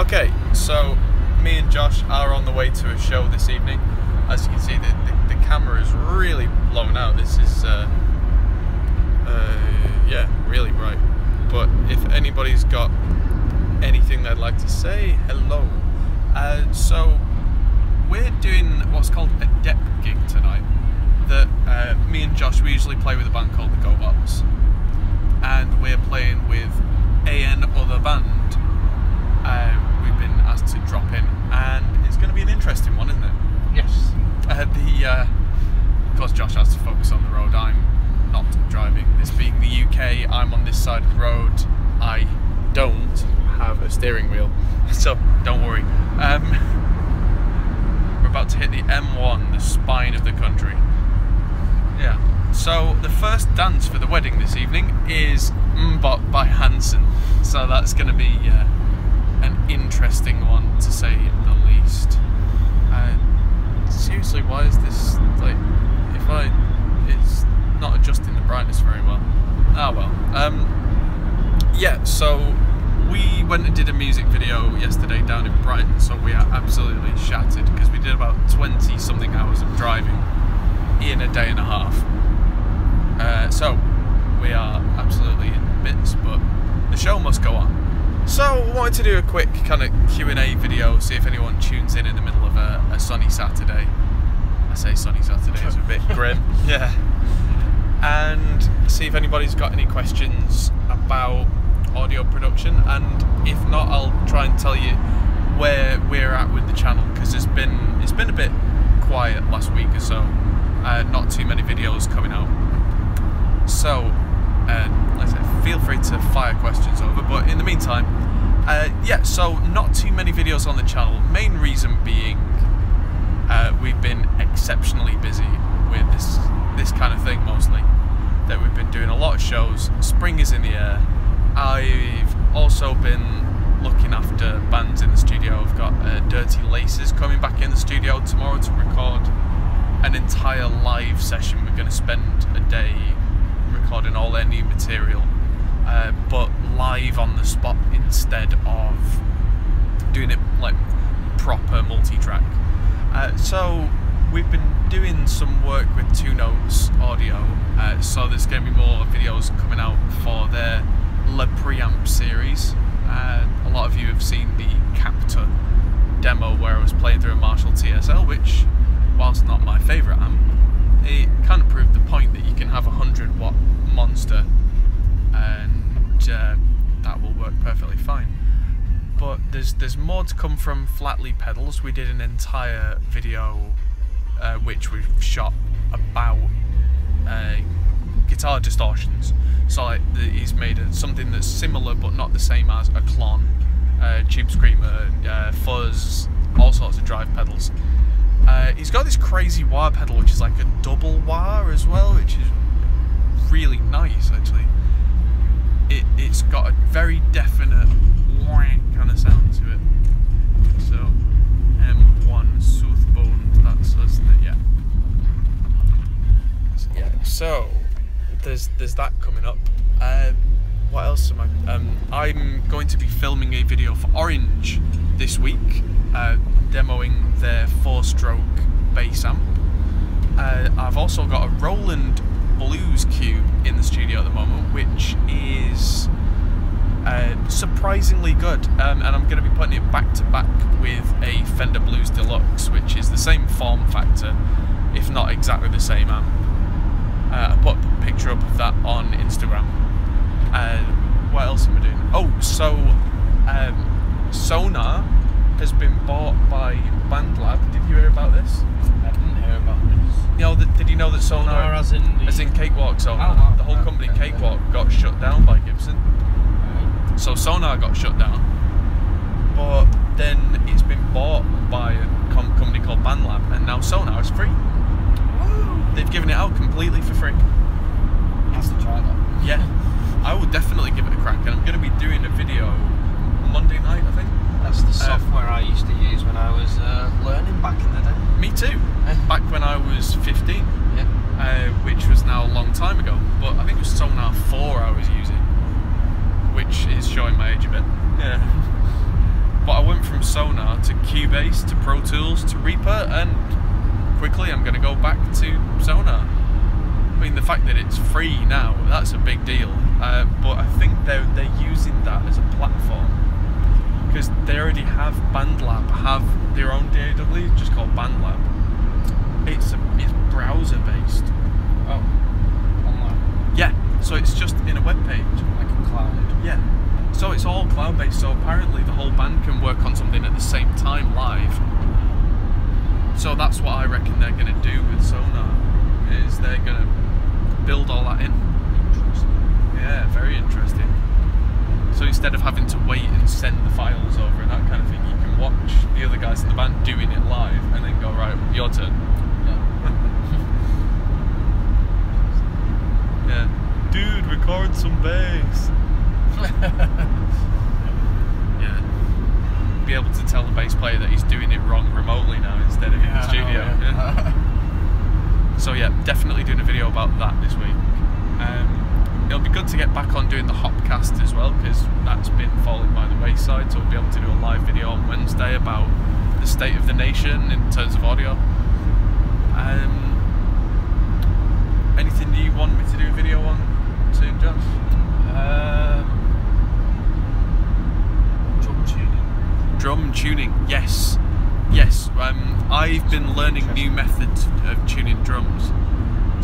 Okay, so me and Josh are on the way to a show this evening. As you can see, the camera is really blown out. This is, yeah, really bright. But if anybody's got anything they'd like to say, hello. So we're doing what's called a dep gig tonight. That me and Josh, we usually play with a band called the GoBots, and we're playing with AN Other Band. We've been asked to drop in, and it's going to be an interesting one, isn't it? Yes. Of course, Josh has to focus on the road. I'm not driving. This being the UK, I'm on this side of the road. I don't have a steering wheel, so don't worry. We're about to hit the M1, the spine of the country. Yeah. So the first dance for the wedding this evening is Mbop by Hanson. So that's going to be an interesting one, to say the least. Seriously, why is this, like, it's not adjusting the brightness very well. Ah well. Yeah, so we went and did a music video yesterday down in Brighton, so we are absolutely shattered because we did about 20 something hours of driving in a day and a half. So we are absolutely in bits, but the show must go on. So I wanted to do a quick kind of Q&A video, see if anyone tunes in the middle of a sunny Saturday. I say sunny Saturday, it's a bit grim. Yeah. And see if anybody's got any questions about audio production, and if not, I'll try and tell you where we're at with the channel, because it's been a bit quiet last week or so. Not too many videos coming out. So, like I said, feel free to fire questions over, but in the meantime, yeah, so not too many videos on the channel. Main reason being, we've been exceptionally busy with this kind of thing mostly. That we've been doing a lot of shows. Spring is in the air. I've also been looking after bands in the studio. I've got Dirty Laces coming back in the studio tomorrow to record an entire live session. We're going to spend a day recording all their new material, but live on the spot instead of doing it like proper multi-track. So we've been doing some work with Two Notes Audio, so there's going to be more videos coming out for their Le Preamp series. A lot of you have seen the Captor demo where I was playing through a Marshall TSL, which, whilst not my favourite amp, it kind of proved the point that you can have a 100-watt monster and that will work perfectly fine. But there's more to come from Flatley Pedals. We did an entire video which we've shot about guitar distortions. So like he's made something that's similar but not the same as a Klon, Tube Screamer, fuzz, all sorts of drive pedals. He's got this crazy wah pedal which is like a double wah as well, which is really nice actually. It's got a very definite whack kind of sound to it. So M1 Soothbone, that's us, yeah. So there's that coming up. What else am I? I'm going to be filming a video for Orange this week, demoing their 4-stroke bass amp. I've also got a Roland Blues Cube in the studio at the moment, which is surprisingly good, and I'm going to be putting it back to back with a Fender Blues Deluxe, which is the same form factor, if not exactly the same amp. I put a picture up of that on Instagram. What else am I doing? Oh, so Sonar has been bought by BandLab. Did you hear about this? I didn't hear about this. You know, did you know that Sonar as in Cakewalk Sonar, the whole company Cakewalk got shut down by Gibson. So Sonar got shut down, but then it's been bought by a company called BandLab, and now Sonar is free. Woo! They've given it out completely for free. Has to try that. Yeah, I would definitely give it a crack, and I'm going to be doing a video Monday night, I think. That's the software I used to use when I was learning back in the day. Me too. Back when I was 15, yeah. Which was now a long time ago. But I think it was Sonar 4 I was using, which is showing my age a bit. Yeah. But I went from Sonar to Cubase to Pro Tools to Reaper, and quickly I'm going to go back to Sonar. I mean, the fact that it's free now, that's a big deal. But I think they're using that as a platform, because they already have BandLab, have their own DAW, just called BandLab. It's browser based. Oh, online. Yeah, so it's just in a web page. Like a cloud. Yeah, so it's all cloud based. So apparently the whole band can work on something at the same time live. So that's what I reckon they're going to do with Sonar. Is they're going to build all that in. Yeah, very interesting. So instead of having to wait and send the files over and that kind of thing, you can watch the other guys in the band doing it live and then go, right, your turn. Yeah. Dude, record some bass. Yeah. Be able to tell the bass player that he's doing it wrong remotely now instead of in the studio. Yeah. So yeah, definitely doing a video about that this week. It'll be good to get back on doing the Hopcast as well, because that's been falling by the wayside, so we'll be able to do a live video on Wednesday about the state of the nation in terms of audio. Anything you want me to do a video on soon, Josh? Drum tuning. Drum tuning, yes. Yes, I've been learning new methods of tuning drums.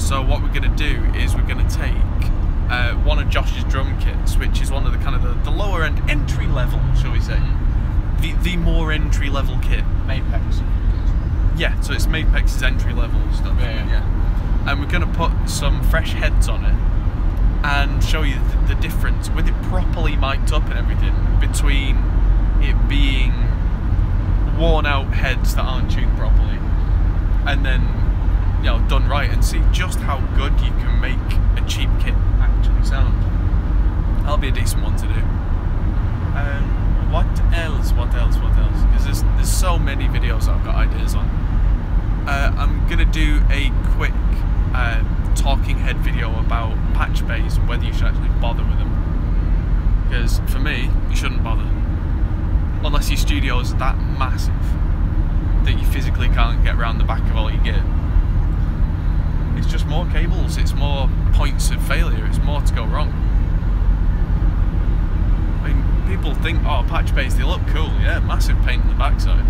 So what we're going to do is we're going to take one of Josh's drum kits, which is one of the kind of the lower end, entry level, shall we say, the more entry level kit. Mapex. Yeah, so it's Mapex's entry level stuff. Yeah. And we're going to put some fresh heads on it and show you the difference with it properly mic'd up and everything between it being worn out heads that aren't tuned properly and then, you know, done right, and see just how good you can make a cheap kit actually sound. That'll be a decent one to do. What else? Because there's so many videos I've got ideas on. I'm gonna do a quick talking head video about patch bays and whether you should actually bother with them. Because for me, you shouldn't bother. Unless your studio is that massive that you physically can't get around the back of all your gear. It's just more cables, it's more points of failure, it's more to go wrong. I mean, people think, oh, patch bays, they look cool. Yeah, massive pain in the backside.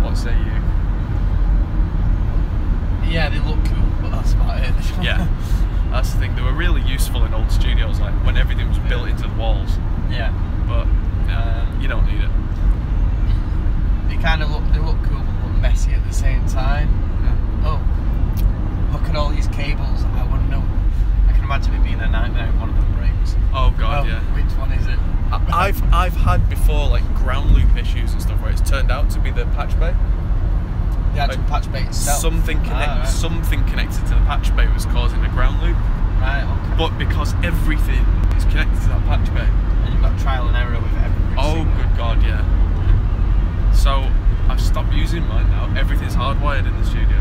What say you? Yeah, they look cool, but that's about it. Yeah, that's the thing. They were really useful in old studios, like when everything was built into the walls. Yeah. But you don't need it. They look cool, but look messy at the same time. Yeah. Oh, look at all these cables. I wouldn't know. I can imagine it being a nightmare if one of them breaks. Oh god, yeah. Which one is it? I've had before like ground loop issues and stuff where it's turned out to be the patch bay. The actual patch bay itself. Something connected to the patch bay was causing a ground loop. Right, okay. But because everything is connected to that patch bay. And you've got trial and error with everything. Oh good god, yeah. So I've stopped using mine now. Everything's hardwired in the studio.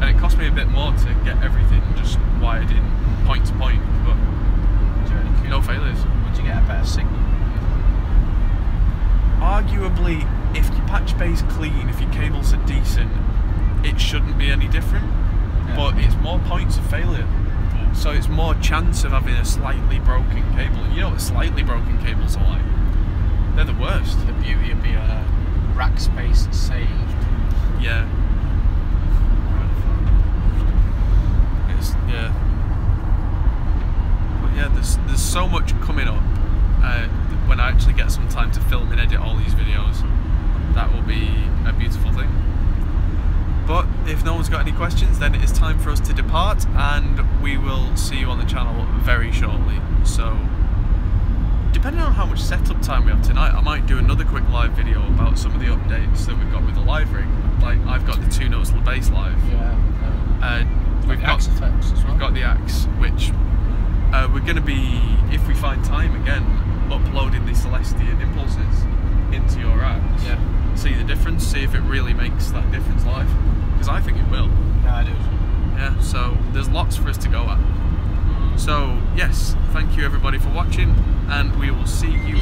And it cost me a bit more to get everything just wired in point to point, but no failures. Would you get a better signal? Arguably, if your patch bay's clean, if your cables are decent, it shouldn't be any different. Yeah. But it's more points of failure. Yeah. So it's more chance of having a slightly broken cable. You know what slightly broken cables are like? They're the worst. The beauty of the rack space saved. Yeah. Yeah. But yeah, there's so much coming up. When I actually get some time to film and edit all these videos, that will be a beautiful thing. But if no one's got any questions, then it is time for us to depart, and we will see you on the channel very shortly. So, depending on how much setup time we have tonight, I might do another quick live video about some of the updates that we've got with the live rig. Like, I've got the 2 Notes bass live. Yeah. We've got Axe effects as well. We've got the Axe, which we're going to be, if we find time again, uploading the Celestion impulses into your Axe. Yeah. See the difference, see if it really makes that difference live. Because I think it will. Yeah, I do. Yeah, so there's lots for us to go at. So yes, thank you everybody for watching, and we will see you